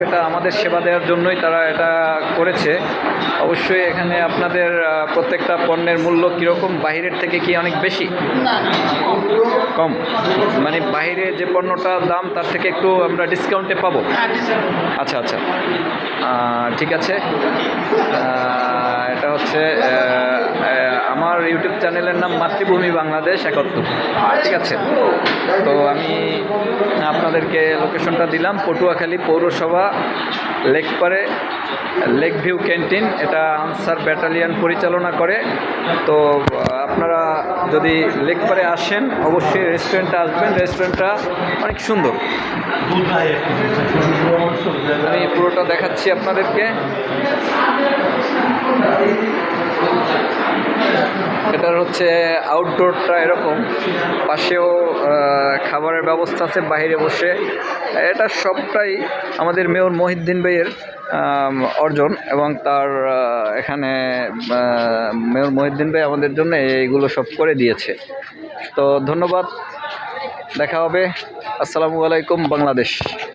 এটা আমাদের সেবা দেওয়ার জন্যই তারা এটা করেছে। অবশ্যই এখানে আপনাদের প্রত্যেকটা পণ্যের মূল্য কীরকম, বাহিরের থেকে কি অনেক বেশি? কম, মানে বাইরে যে পণ্যটার দাম তার থেকে একটু আমরা ডিসকাউন্টে পাবো। আচ্ছা আচ্ছা, ঠিক আছে। এটা হচ্ছে আমার ইউটিউব চ্যানেলের নাম মাতৃভূমি বাংলাদেশ 71, ঠিক আছে। তো আমি আপনাদেরকে লোকেশনটা দিলাম, পটুয়াখালী পৌরসভা, লেকপারে, লেক ভিউ ক্যান্টিন। এটা আনসার ব্যাটালিয়ন পরিচালনা করে। তো আপনারা যদি লেকপারে আসেন অবশ্যই রেস্টুরেন্টে আসবেন। রেস্টুরেন্টটা অনেক সুন্দর, আমি পুরোটা দেখাচ্ছি আপনাদেরকে। এটার হচ্ছে আউটডোরটা এরকম, পাশেও খাবারের ব্যবস্থা আছে বাইরে বসে। এটা সবটাই আমাদের মেয়র মহিউদ্দিন ভাইয়ের অর্জন, এবং তার এখানে মেয়র মহিউদ্দিন ভাই আমাদের জন্য এইগুলো সব করে দিয়েছে। তো ধন্যবাদ, দেখা হবে। আসসালামু আলাইকুম বাংলাদেশ।